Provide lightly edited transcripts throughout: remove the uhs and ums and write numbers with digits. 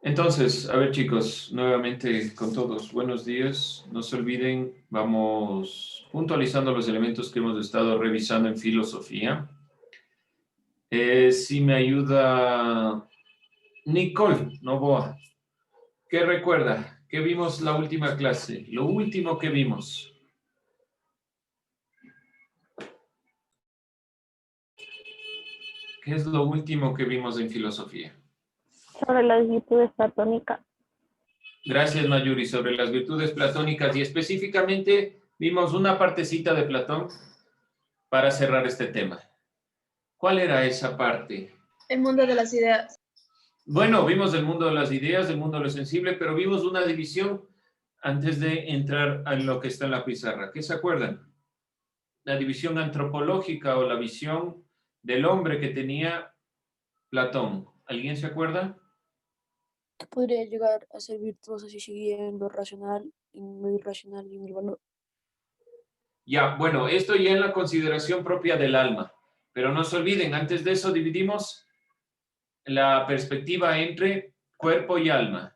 Entonces, a ver chicos, nuevamente con todos, buenos días. No se olviden, vamos puntualizando los elementos que hemos estado revisando en filosofía. Si me ayuda Nicole Novoa, ¿qué recuerda? ¿Qué vimos la última clase? Lo último que vimos. ¿Qué es lo último que vimos en filosofía? Sobre las virtudes platónicas. Gracias, Mayuri, sobre las virtudes platónicas y específicamente vimos una partecita de Platón para cerrar este tema. ¿Cuál era esa parte? El mundo de las ideas. Bueno, vimos el mundo de las ideas, el mundo de lo sensible, pero vimos una división antes de entrar a lo que está en la pizarra. ¿Qué se acuerdan? La división antropológica o la visión del hombre que tenía Platón. ¿Alguien se acuerda? Que podría llegar a ser virtuoso si sigue en lo racional, en lo irracional y en el valor. Ya, bueno, esto ya en la consideración propia del alma. Pero no se olviden, antes de eso dividimos la perspectiva entre cuerpo y alma.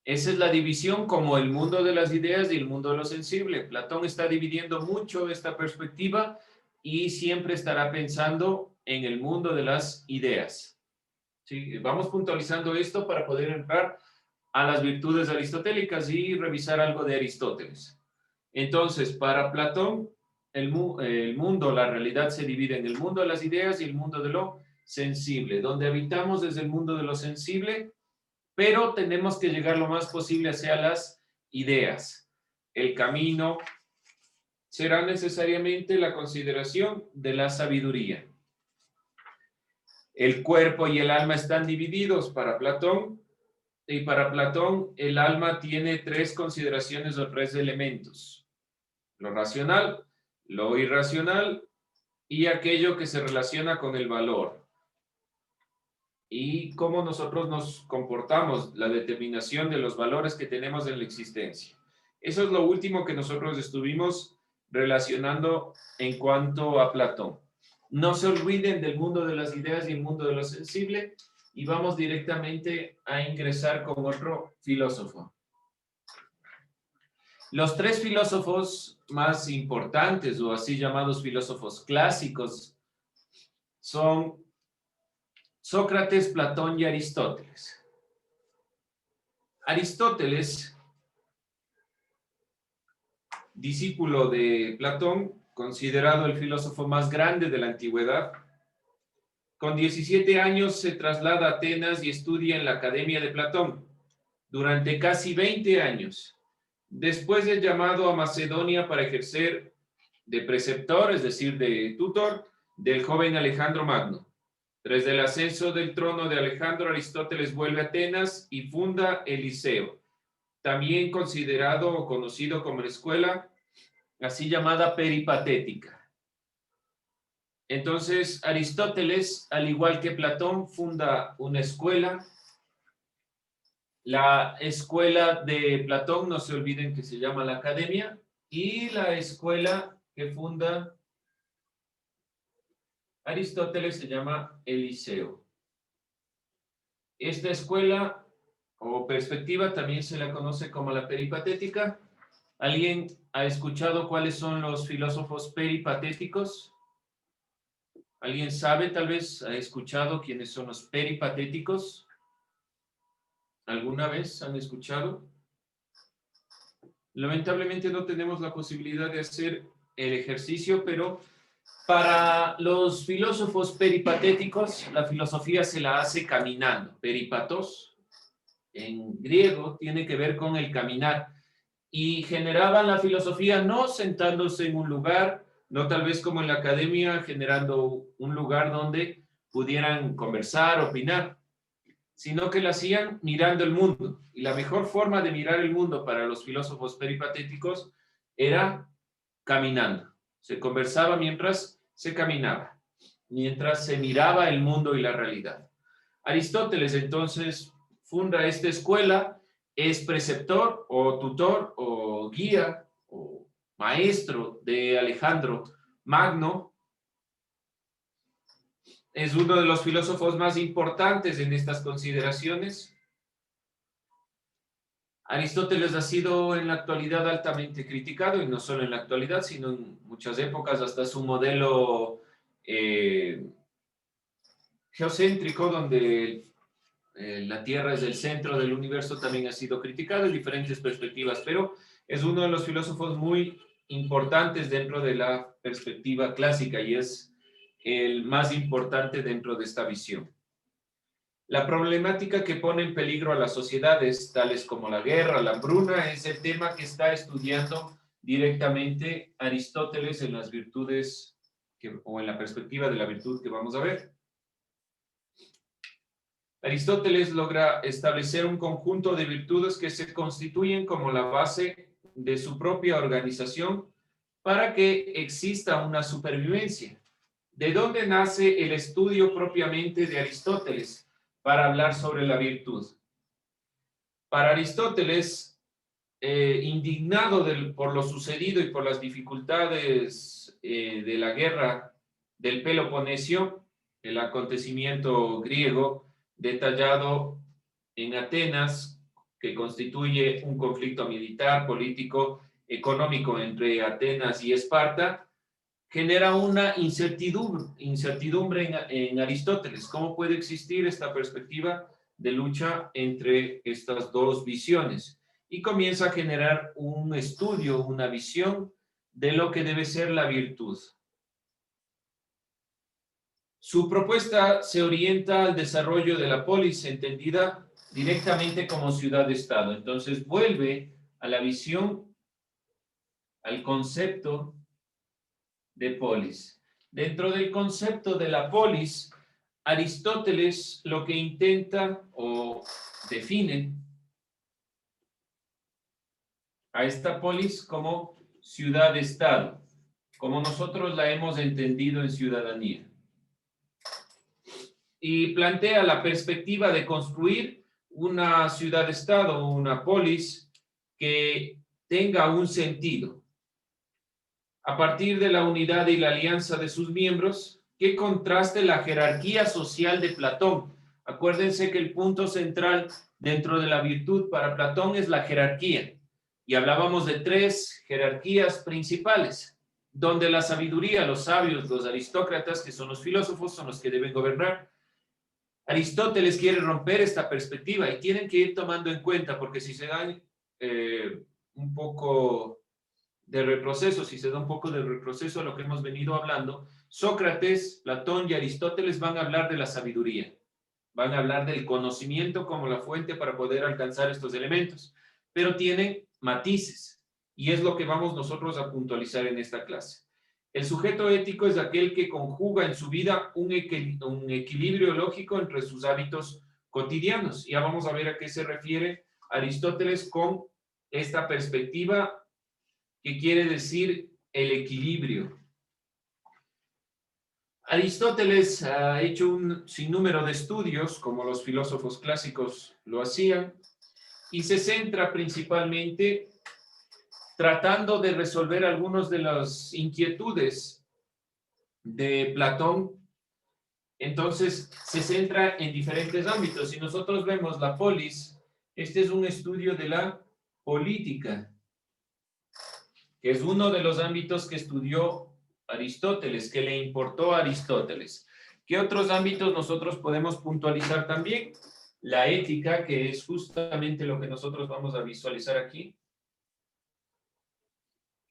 Esa es la división como el mundo de las ideas y el mundo de lo sensible. Platón está dividiendo mucho esta perspectiva y siempre estará pensando en el mundo de las ideas. ¿Sí? Vamos puntualizando esto para poder entrar a las virtudes aristotélicas y revisar algo de Aristóteles. Entonces, para Platón, el mundo, la realidad se divide en el mundo de las ideas y el mundo de lo sensible. Donde habitamos es el mundo de lo sensible, pero tenemos que llegar lo más posible hacia las ideas. El camino será necesariamente la consideración de la sabiduría. El cuerpo y el alma están divididos para Platón, y para Platón el alma tiene tres consideraciones o tres elementos: lo racional, lo irracional y aquello que se relaciona con el valor. Y cómo nosotros nos comportamos, la determinación de los valores que tenemos en la existencia. Eso es lo último que nosotros estuvimos relacionando en cuanto a Platón. No se olviden del mundo de las ideas y el mundo de lo sensible y vamos directamente a ingresar con otro filósofo. Los tres filósofos más importantes o así llamados filósofos clásicos son Sócrates, Platón y Aristóteles. Aristóteles, discípulo de Platón, considerado el filósofo más grande de la antigüedad, con 17 años se traslada a Atenas y estudia en la Academia de Platón durante casi 20 años. Después es llamado a Macedonia para ejercer de preceptor, es decir, de tutor, del joven Alejandro Magno. Tras el ascenso del trono de Alejandro, Aristóteles vuelve a Atenas y funda el Liceo, también considerado o conocido como la escuela así llamada peripatética. Entonces, Aristóteles, al igual que Platón, funda una escuela. La escuela de Platón, no se olviden que se llama la Academia, y la escuela que funda Aristóteles se llama el Liceo. Esta escuela o perspectiva también se la conoce como la peripatética. ¿Alguien ha escuchado cuáles son los filósofos peripatéticos? ¿Alguien sabe, tal vez, ha escuchado quiénes son los peripatéticos? ¿Alguna vez han escuchado? Lamentablemente no tenemos la posibilidad de hacer el ejercicio, pero para los filósofos peripatéticos, la filosofía se la hace caminando. Peripatos, en griego, tiene que ver con el caminar. Y generaban la filosofía no sentándose en un lugar, no tal vez como en la academia, generando un lugar donde pudieran conversar, opinar, sino que la hacían mirando el mundo. Y la mejor forma de mirar el mundo para los filósofos peripatéticos era caminando. Se conversaba mientras se caminaba, mientras se miraba el mundo y la realidad. Aristóteles entonces funda esta escuela, es preceptor o tutor o guía o maestro de Alejandro Magno. es uno de los filósofos más importantes en estas consideraciones. Aristóteles ha sido en la actualidad altamente criticado, y no solo en la actualidad, sino en muchas épocas, hasta su modelo geocéntrico, donde la Tierra es el centro del universo, también ha sido criticado en diferentes perspectivas, pero es uno de los filósofos muy importantes dentro de la perspectiva clásica y es el más importante dentro de esta visión. La problemática que pone en peligro a las sociedades, tales como la guerra, la hambruna, es el tema que está estudiando directamente Aristóteles en las virtudes o en la perspectiva de la virtud que vamos a ver. Aristóteles logra establecer un conjunto de virtudes que se constituyen como la base de su propia organización para que exista una supervivencia. ¿De dónde nace el estudio propiamente de Aristóteles para hablar sobre la virtud? Para Aristóteles, indignado por lo sucedido y por las dificultades de la guerra del Peloponesio, el acontecimiento griego detallado en Atenas, que constituye un conflicto militar, político, económico entre Atenas y Esparta, genera una incertidumbre en Aristóteles. ¿Cómo puede existir esta perspectiva de lucha entre estas dos visiones? Y comienza a generar un estudio, una visión de lo que debe ser la virtud. Su propuesta se orienta al desarrollo de la polis, entendida directamente como ciudad-estado. Entonces vuelve a la visión, al concepto de polis. Dentro del concepto de la polis, Aristóteles lo que intenta o define a esta polis como ciudad-estado, como nosotros la hemos entendido en ciudadanía. Y plantea la perspectiva de construir una ciudad-estado, una polis que tenga un sentido. A partir de la unidad y la alianza de sus miembros, que contraste la jerarquía social de Platón. Acuérdense que el punto central dentro de la virtud para Platón es la jerarquía. Y hablábamos de 3 jerarquías principales, donde la sabiduría, los sabios, los aristócratas, que son los filósofos, son los que deben gobernar. Aristóteles quiere romper esta perspectiva y tienen que ir tomando en cuenta, porque si se dan un poco de retroceso, si se da un poco de retroceso a lo que hemos venido hablando, Sócrates, Platón y Aristóteles van a hablar de la sabiduría, van a hablar del conocimiento como la fuente para poder alcanzar estos elementos, pero tienen matices, y es lo que vamos nosotros a puntualizar en esta clase. El sujeto ético es aquel que conjuga en su vida un equilibrio lógico entre sus hábitos cotidianos. Ya vamos a ver a qué se refiere Aristóteles con esta perspectiva que quiere decir el equilibrio. Aristóteles ha hecho un sinnúmero de estudios, como los filósofos clásicos lo hacían, y se centra principalmente tratando de resolver algunas de las inquietudes de Platón. Entonces, se centra en diferentes ámbitos. Si nosotros vemos la polis, este es un estudio de la política, que es uno de los ámbitos que estudió Aristóteles, que le importó a Aristóteles. ¿Qué otros ámbitos nosotros podemos puntualizar también? La ética, que es justamente lo que nosotros vamos a visualizar aquí,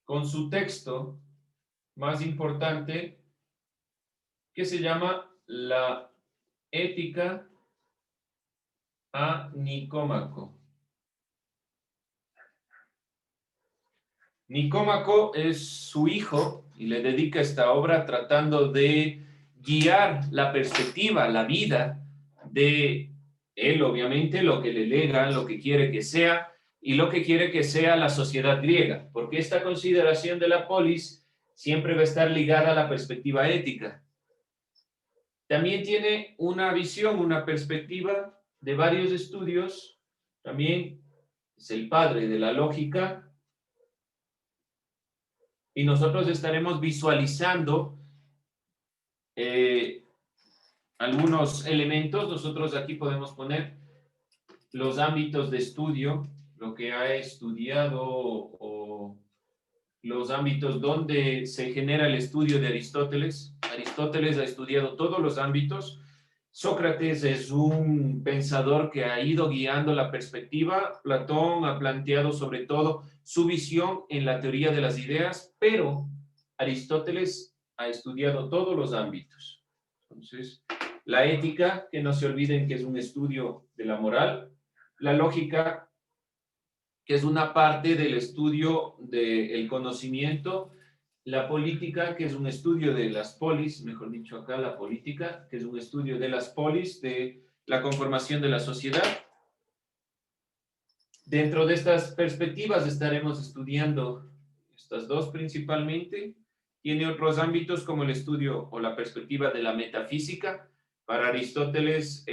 con su texto más importante, que se llama la Ética a Nicómaco. Nicómaco es su hijo y le dedica esta obra tratando de guiar la perspectiva, la vida de él, obviamente, lo que le lega, lo que quiere que sea y lo que quiere que sea la sociedad griega, porque esta consideración de la polis siempre va a estar ligada a la perspectiva ética. También tiene una visión, una perspectiva de varios estudios, también es el padre de la lógica, y nosotros estaremos visualizando algunos elementos. Nosotros aquí podemos poner los ámbitos de estudio, lo que ha estudiado o los ámbitos donde se genera el estudio de Aristóteles. Aristóteles ha estudiado todos los ámbitos. Sócrates es un pensador que ha ido guiando la perspectiva. Platón ha planteado sobre todo su visión en la teoría de las ideas, pero Aristóteles ha estudiado todos los ámbitos. Entonces, la ética, que no se olviden que es un estudio de la moral, la lógica, que es una parte del estudio del conocimiento, la política, que es un estudio de las polis, mejor dicho acá, la política, que es un estudio de las polis, de la conformación de la sociedad. Dentro de estas perspectivas estaremos estudiando estas dos principalmente. Tiene otros ámbitos como el estudio o la perspectiva de la metafísica. Para Aristóteles,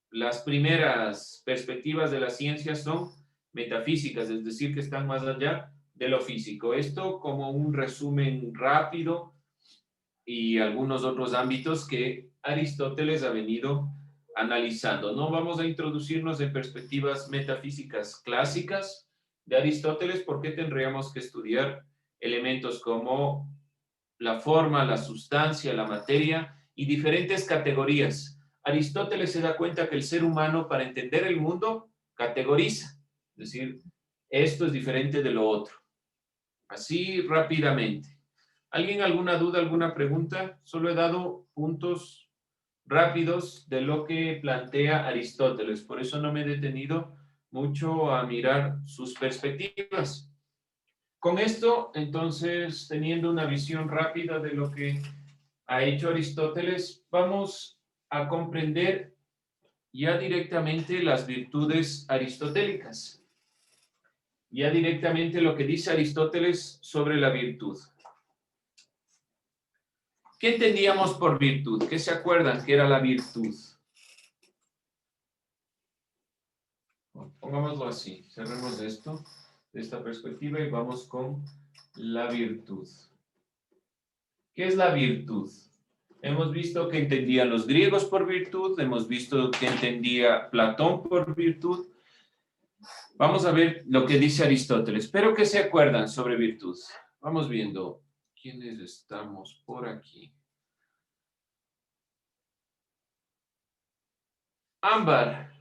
las primeras perspectivas de la ciencia son metafísicas, es decir, que están más allá de lo físico. Esto como un resumen rápido y algunos otros ámbitos que Aristóteles ha venido analizando. No vamos a introducirnos en perspectivas metafísicas clásicas de Aristóteles porque tendríamos que estudiar elementos como la forma, la sustancia, la materia y diferentes categorías. Aristóteles se da cuenta que el ser humano, para entender el mundo, categoriza. Es decir, esto es diferente de lo otro. Así rápidamente. ¿Alguien alguna duda, alguna pregunta? Solo he dado puntos rápidos de lo que plantea Aristóteles. Por eso no me he detenido mucho a mirar sus perspectivas. Con esto, entonces, teniendo una visión rápida de lo que ha hecho Aristóteles, vamos a comprender ya directamente las virtudes aristotélicas. Ya directamente lo que dice Aristóteles sobre la virtud. ¿Qué entendíamos por virtud? ¿Qué se acuerdan que era la virtud? Pongámoslo así, cerremos esto, de esta perspectiva y vamos con la virtud. ¿Qué es la virtud? Hemos visto que entendían los griegos por virtud, hemos visto que entendía Platón por virtud. Vamos a ver lo que dice Aristóteles. Espero que se acuerdan sobre virtud. Vamos viendo quiénes estamos por aquí. Ámbar,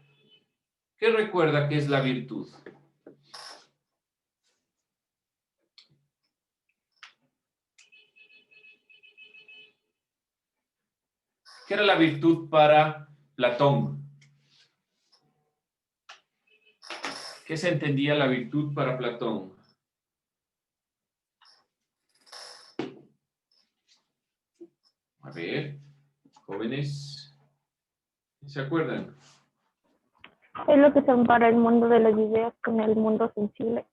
¿qué recuerda que es la virtud? ¿Qué era la virtud para Platón? ¿Qué se entendía la virtud para Platón? A ver, jóvenes, ¿se acuerdan? Es lo que separa el mundo de las ideas con el mundo sensible.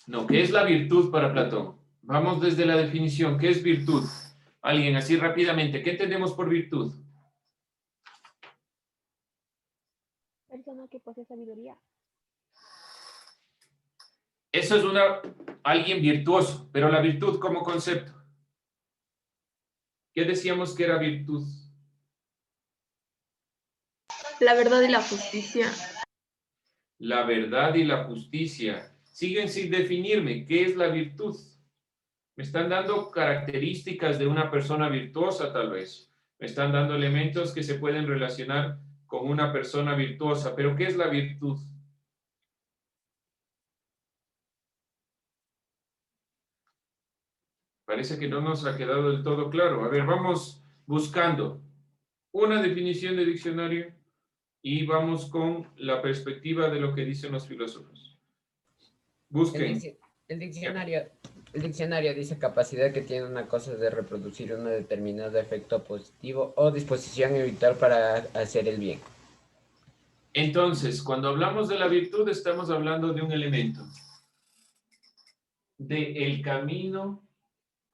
No, ¿qué es la virtud para Platón? Vamos desde la definición. ¿Qué es virtud? Alguien, así rápidamente. ¿Qué entendemos por virtud? Persona que posee sabiduría. Eso es alguien virtuoso, pero la virtud como concepto. ¿Qué decíamos que era virtud? La verdad y la justicia. La verdad y la justicia. Siguen sin definirme. ¿Qué es la virtud? Me están dando características de una persona virtuosa, tal vez. Me están dando elementos que se pueden relacionar con una persona virtuosa. Pero ¿qué es la virtud? Parece que no nos ha quedado del todo claro. A ver, vamos buscando una definición de diccionario y vamos con la perspectiva de lo que dicen los filósofos. Busquen. El diccionario dice capacidad que tiene una cosa de reproducir un determinado efecto positivo o disposición habitual para hacer el bien. Entonces, cuando hablamos de la virtud, estamos hablando de un elemento. De el camino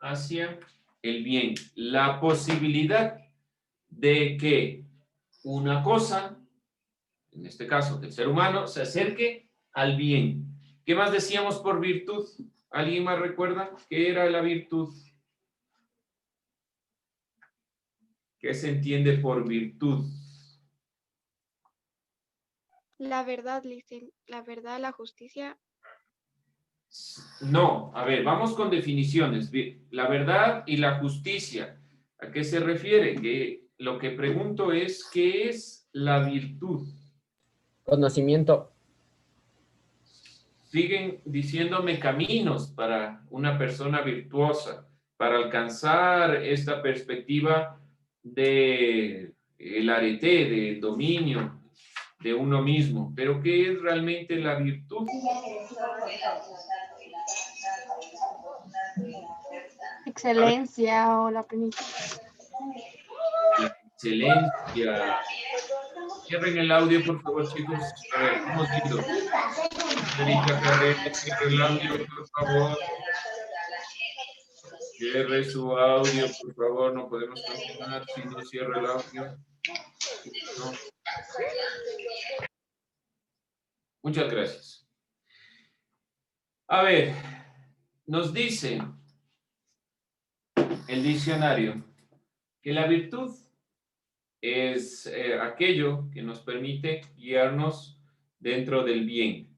hacia el bien. La posibilidad de que una cosa, en este caso el ser humano, se acerque al bien. ¿Qué más decíamos por virtud? ¿Alguien más recuerda qué era la virtud? ¿Qué se entiende por virtud? La verdad, la verdad, la justicia. No, a ver, vamos con definiciones. La verdad y la justicia. ¿A qué se refiere? Que lo que pregunto es, ¿qué es la virtud? Conocimiento. Siguen diciéndome caminos para una persona virtuosa, para alcanzar esta perspectiva de el arete, de dominio de uno mismo. Pero ¿qué es realmente la virtud? Excelencia o la plenitud. La excelencia. Cierren el audio, por favor, chicos. A ver, vamos viendo. Señorita Carrera, cierre el audio, por favor. Cierre su audio, por favor. No podemos continuar si no cierra el audio. No. Muchas gracias. A ver, nos dice el diccionario que la virtud es aquello que nos permite guiarnos dentro del bien.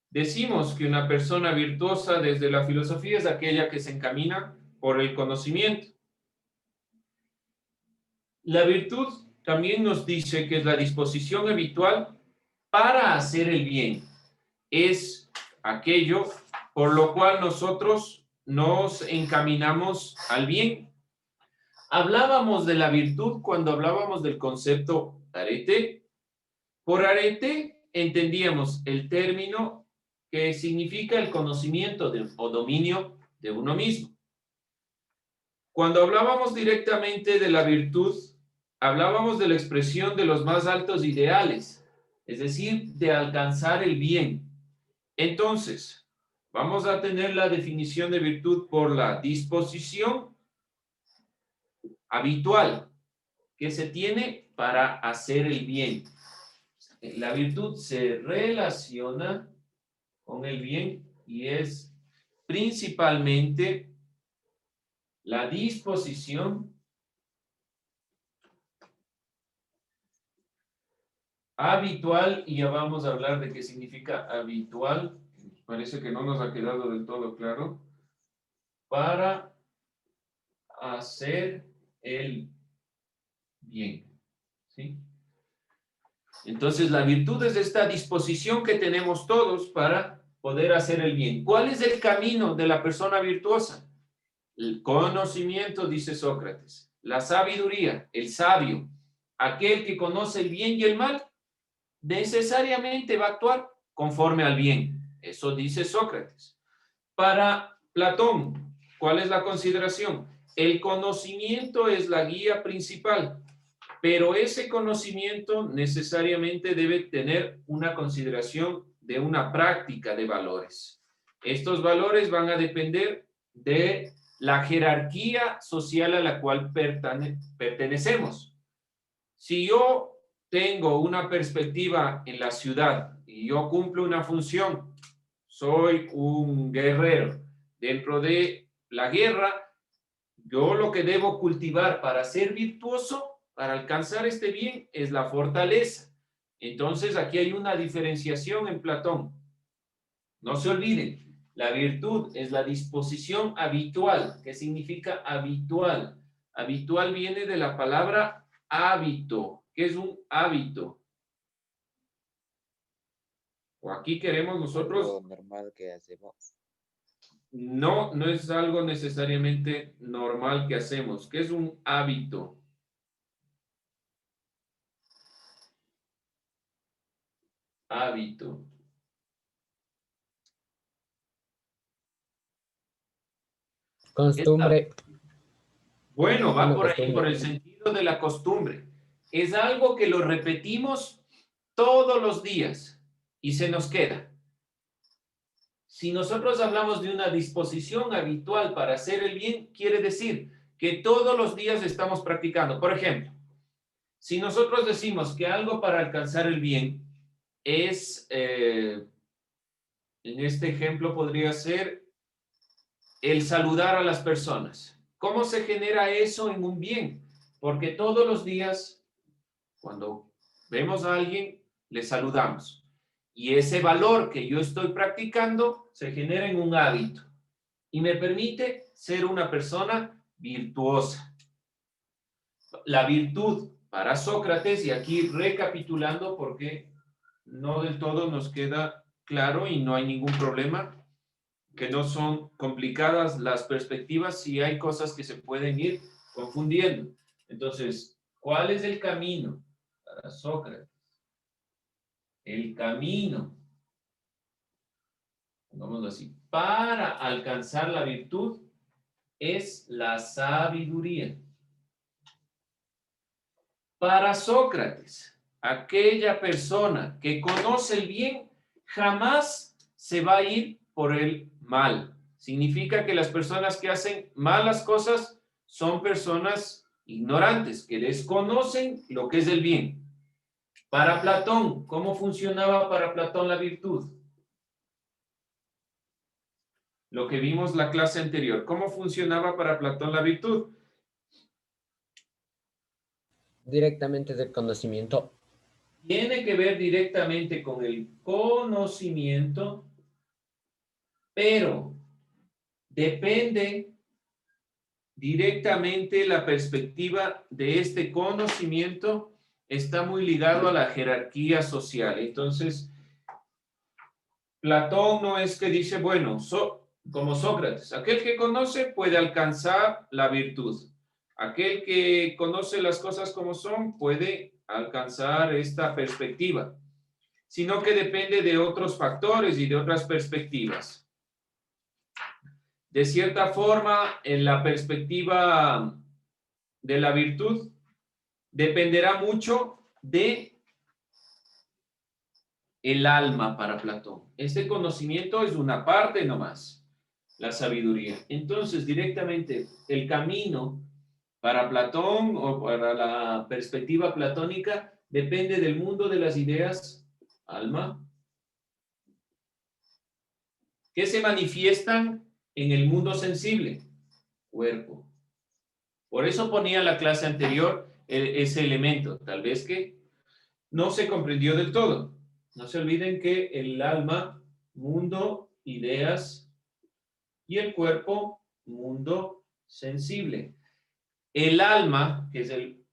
Decimos que una persona virtuosa desde la filosofía es aquella que se encamina por el conocimiento. La virtud también nos dice que es la disposición habitual para hacer el bien. Es aquello por lo cual nosotros nos encaminamos al bien. Hablábamos de la virtud cuando hablábamos del concepto arete. Por arete entendíamos el término que significa el conocimiento o dominio de uno mismo. Cuando hablábamos directamente de la virtud, hablábamos de la expresión de los más altos ideales, es decir, de alcanzar el bien. Entonces, vamos a tener la definición de virtud por la disposición habitual que se tiene para hacer el bien. La virtud se relaciona con el bien y es principalmente la disposición habitual, y ya vamos a hablar de qué significa habitual, parece que no nos ha quedado del todo claro, para hacer el bien, ¿sí? Entonces, la virtud es esta disposición que tenemos todos para poder hacer el bien. ¿Cuál es el camino de la persona virtuosa? El conocimiento, dice Sócrates. La sabiduría, el sabio, aquel que conoce el bien y el mal, necesariamente va a actuar conforme al bien. Eso dice Sócrates. Para Platón, ¿cuál es la consideración? El conocimiento es la guía principal, pero ese conocimiento necesariamente debe tener una consideración de una práctica de valores. Estos valores van a depender de la jerarquía social a la cual pertenecemos. Si yo tengo una perspectiva en la ciudad y yo cumplo una función, soy un guerrero dentro de la guerra, yo lo que debo cultivar para ser virtuoso, para alcanzar este bien, es la fortaleza. Entonces, aquí hay una diferenciación en Platón. No se olviden, la virtud es la disposición habitual. ¿Qué significa habitual? Habitual viene de la palabra hábito. ¿Qué es un hábito? O aquí queremos nosotros... Lo normal que hacemos. No, no es algo necesariamente normal que hacemos. ¿Qué es un hábito? Hábito. Costumbre. Bueno, va Una por ahí, costumbre. por el sentido de la costumbre. Es algo que lo repetimos todos los días y se nos queda. Si nosotros hablamos de una disposición habitual para hacer el bien, quiere decir que todos los días estamos practicando. Por ejemplo, si nosotros decimos que algo para alcanzar el bien es, en este ejemplo podría ser el saludar a las personas. ¿Cómo se genera eso en un bien? Porque todos los días, cuando vemos a alguien, le saludamos. Y ese valor que yo estoy practicando se genera en un hábito y me permite ser una persona virtuosa. La virtud para Sócrates, y aquí recapitulando porque no del todo nos queda claro y no hay ningún problema, que no son complicadas las perspectivas y hay cosas que se pueden ir confundiendo. Entonces, ¿cuál es el camino para Sócrates? El camino, pongámoslo así, para alcanzar la virtud es la sabiduría. Para Sócrates, aquella persona que conoce el bien jamás se va a ir por el mal. Significa que las personas que hacen malas cosas son personas ignorantes, que desconocen lo que es el bien. Para Platón, ¿cómo funcionaba para Platón la virtud? Lo que vimos la clase anterior. ¿Cómo funcionaba para Platón la virtud? Directamente del conocimiento. Tiene que ver directamente con el conocimiento, pero depende directamente la perspectiva de este conocimiento, está muy ligado a la jerarquía social. Entonces, Platón no es que dice, bueno, como Sócrates, aquel que conoce puede alcanzar la virtud. Aquel que conoce las cosas como son puede alcanzar esta perspectiva, sino que depende de otros factores y de otras perspectivas. De cierta forma, en la perspectiva de la virtud, dependerá mucho de el alma para Platón. Este conocimiento es una parte nomás, la sabiduría. Entonces, directamente, el camino para Platón o para la perspectiva platónica depende del mundo de las ideas, alma, que se manifiestan en el mundo sensible, cuerpo. Por eso ponía en la clase anterior ese elemento, tal vez que no se comprendió del todo. No se olviden que el alma, mundo, ideas, y el cuerpo, mundo sensible. El alma, que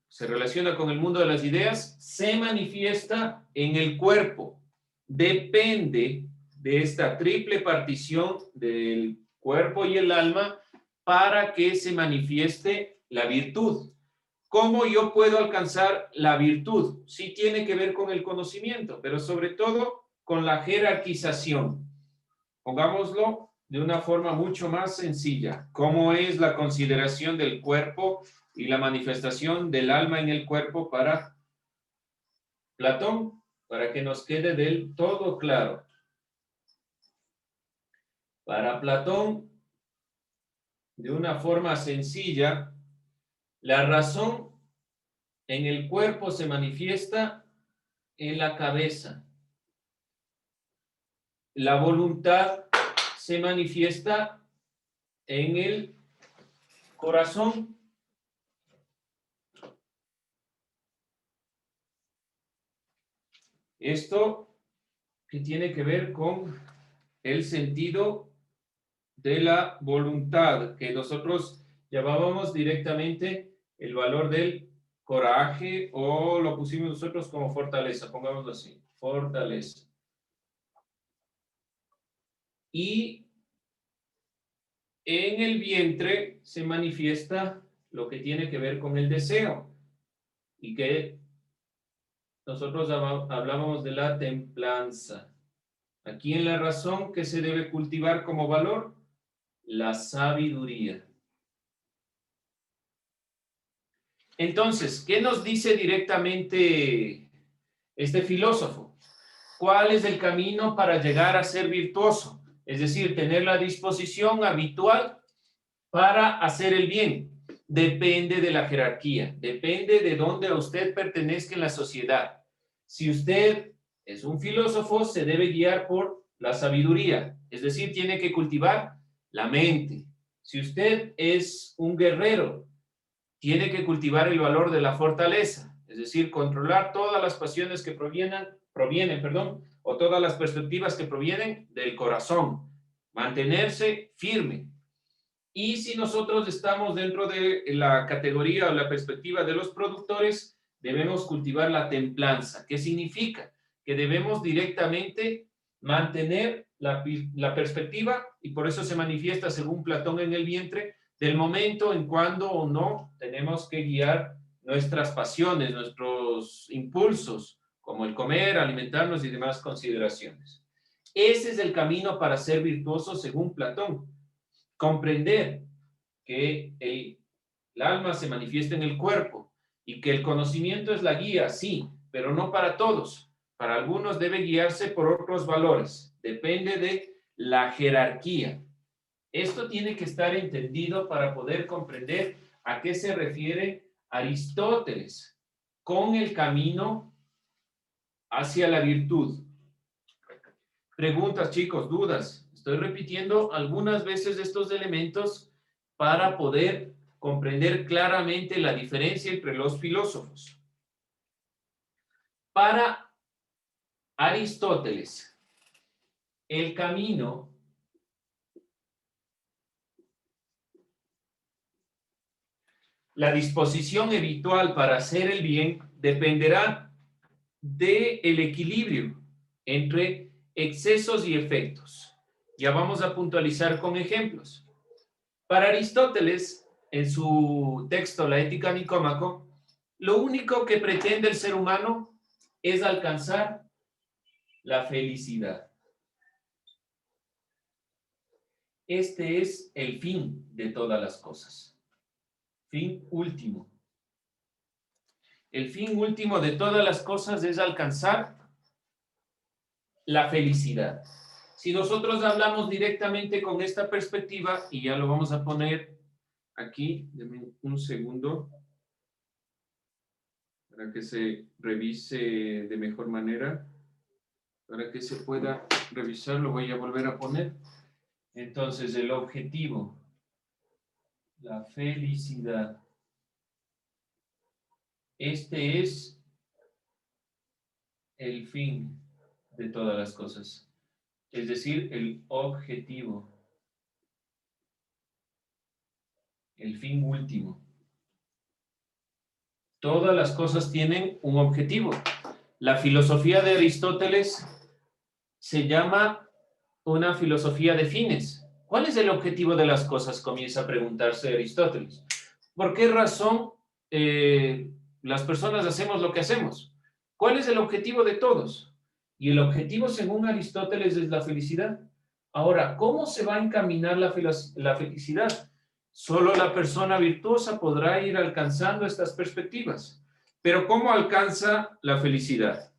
se relaciona con el mundo de las ideas, se manifiesta en el cuerpo. Depende de esta triple partición del cuerpo y el alma para que se manifieste la virtud. ¿Cómo yo puedo alcanzar la virtud? Sí tiene que ver con el conocimiento, pero sobre todo con la jerarquización. Pongámoslo de una forma mucho más sencilla. ¿Cómo es la consideración del cuerpo y la manifestación del alma en el cuerpo para Platón? Para que nos quede del todo claro. Para Platón, de una forma sencilla, la razón en el cuerpo se manifiesta en la cabeza. La voluntad se manifiesta en el corazón. Esto que tiene que ver con el sentido de la voluntad, que nosotros llamábamos directamente el valor del coraje o lo pusimos nosotros como fortaleza, pongámoslo así, fortaleza. Y en el vientre se manifiesta lo que tiene que ver con el deseo y que nosotros hablábamos de la templanza. Aquí en la razón, ¿qué se debe cultivar como valor? La sabiduría. Entonces, ¿qué nos dice directamente este filósofo? ¿Cuál es el camino para llegar a ser virtuoso? Es decir, tener la disposición habitual para hacer el bien. Depende de la jerarquía, depende de dónde usted pertenezca en la sociedad. Si usted es un filósofo, se debe guiar por la sabiduría, es decir, tiene que cultivar la mente. Si usted es un guerrero, tiene que cultivar el valor de la fortaleza, es decir, controlar todas las pasiones que provienen, o todas las perspectivas que provienen del corazón, mantenerse firme. Y si nosotros estamos dentro de la categoría o la perspectiva de los productores, debemos cultivar la templanza. ¿Qué significa? Que debemos directamente mantener la perspectiva, y por eso se manifiesta, según Platón en el vientre, del momento en cuando o no tenemos que guiar nuestras pasiones, nuestros impulsos, como el comer, alimentarnos y demás consideraciones. Ese es el camino para ser virtuoso según Platón. Comprender que el alma se manifiesta en el cuerpo y que el conocimiento es la guía, sí, pero no para todos. Para algunos debe guiarse por otros valores. Depende de la jerarquía. Esto tiene que estar entendido para poder comprender a qué se refiere Aristóteles con el camino hacia la virtud. Preguntas, chicos, dudas. Estoy repitiendo algunas veces estos elementos para poder comprender claramente la diferencia entre los filósofos. Para Aristóteles, el camino la disposición habitual para hacer el bien dependerá del equilibrio entre excesos y efectos. Ya vamos a puntualizar con ejemplos. Para Aristóteles, en su texto La Ética Nicómaco, lo único que pretende el ser humano es alcanzar la felicidad. Este es el fin de todas las cosas. Fin último. El fin último de todas las cosas es alcanzar la felicidad. Si nosotros hablamos directamente con esta perspectiva, y ya lo vamos a poner aquí, denme un segundo, para que se revise de mejor manera, para que se pueda revisar, lo voy a volver a poner. Entonces, el objetivo, la felicidad. Este es el fin de todas las cosas. Es decir, el objetivo. El fin último. Todas las cosas tienen un objetivo. La filosofía de Aristóteles se llama una filosofía de fines. ¿Cuál es el objetivo de las cosas? Comienza a preguntarse Aristóteles. ¿Por qué razón las personas hacemos lo que hacemos? ¿Cuál es el objetivo de todos? Y el objetivo, según Aristóteles, es la felicidad. Ahora, ¿cómo se va a encaminar la felicidad? Solo la persona virtuosa podrá ir alcanzando estas perspectivas. Pero ¿cómo alcanza la felicidad?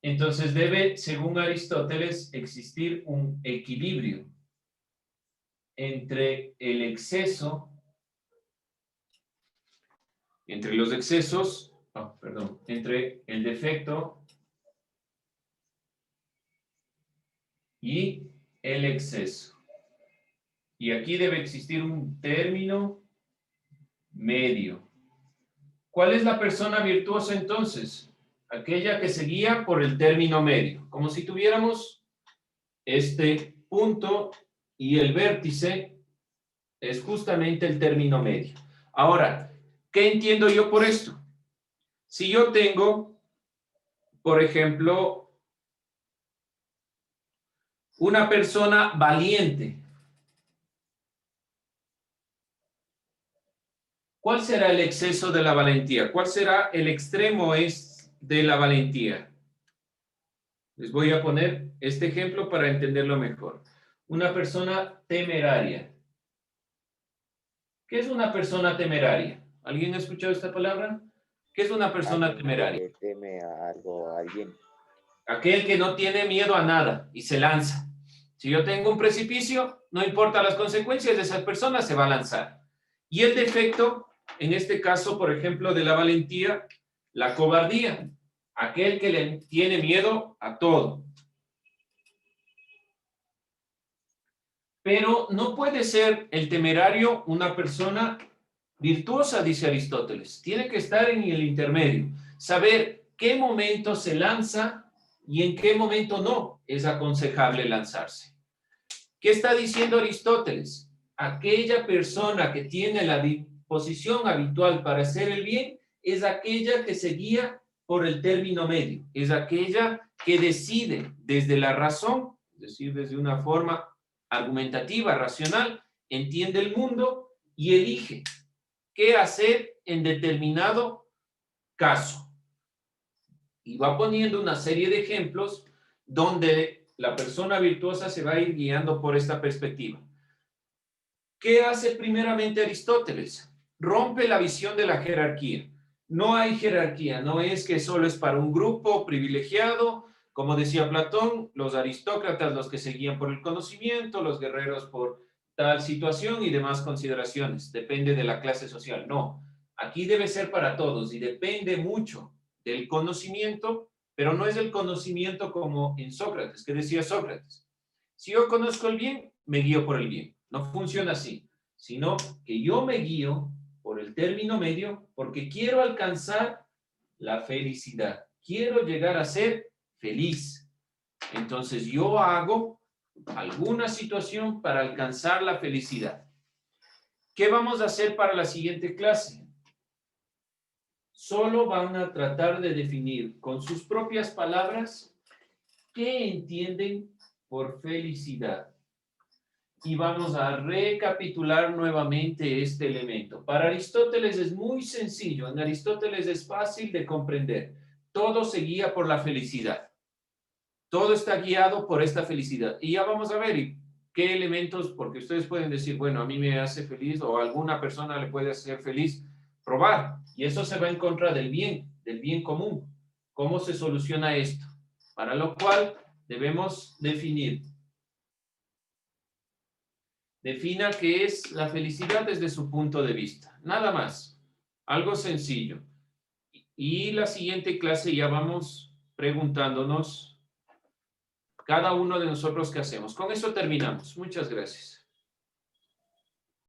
Entonces debe, según Aristóteles, existir un equilibrio entre el exceso, entre los excesos, entre el defecto y el exceso. Y aquí debe existir un término medio. ¿Cuál es la persona virtuosa entonces? Aquella que se guía por el término medio. Como si tuviéramos este punto y el vértice es justamente el término medio. Ahora, ¿qué entiendo yo por esto? Si yo tengo, por ejemplo, una persona valiente, ¿cuál será el exceso de la valentía? ¿Cuál será el extremo de la valentía? Les voy a poner este ejemplo para entenderlo mejor. Una persona temeraria. ¿Qué es una persona temeraria? ¿Alguien ha escuchado esta palabra? ¿Qué es una persona temeraria? Que teme a algo, a alguien. Aquel que no tiene miedo a nada y se lanza. Si yo tengo un precipicio, no importa las consecuencias de esa persona, se va a lanzar. Y el defecto, en este caso, por ejemplo, de la valentía, la cobardía. Aquel que le tiene miedo a todo. Pero no puede ser el temerario una persona Virtuosa, dice Aristóteles, tiene que estar en el intermedio, saber qué momento se lanza y en qué momento no es aconsejable lanzarse. ¿Qué está diciendo Aristóteles? Aquella persona que tiene la disposición habitual para hacer el bien es aquella que se guía por el término medio, es aquella que decide desde la razón, es decir, desde una forma argumentativa, racional, entiende el mundo y elige qué hacer en determinado caso. Y va poniendo una serie de ejemplos donde la persona virtuosa se va a ir guiando por esta perspectiva. ¿Qué hace primeramente Aristóteles? Rompe la visión de la jerarquía. No hay jerarquía, no es que solo es para un grupo privilegiado, como decía Platón, los aristócratas los que se guían por el conocimiento, los guerreros por tal situación y demás consideraciones, depende de la clase social. No, aquí debe ser para todos y depende mucho del conocimiento, pero no es el conocimiento como en Sócrates, que decía Sócrates. Si yo conozco el bien, me guío por el bien. No funciona así, sino que yo me guío por el término medio porque quiero alcanzar la felicidad. Quiero llegar a ser feliz. Entonces yo hago alguna situación para alcanzar la felicidad. ¿Qué vamos a hacer para la siguiente clase? Solo van a tratar de definir con sus propias palabras qué entienden por felicidad. Y vamos a recapitular nuevamente este elemento. Para Aristóteles es muy sencillo. En Aristóteles es fácil de comprender. Todo se guía por la felicidad. Todo está guiado por esta felicidad. Y ya vamos a ver qué elementos, porque ustedes pueden decir, bueno, a mí me hace feliz o a alguna persona le puede hacer feliz. Probar. Y eso se va en contra del bien común. ¿Cómo se soluciona esto? Para lo cual debemos definir. Defina qué es la felicidad desde su punto de vista. Nada más. Algo sencillo. Y la siguiente clase ya vamos preguntándonos cada uno de nosotros qué hacemos. Con eso terminamos. Muchas gracias.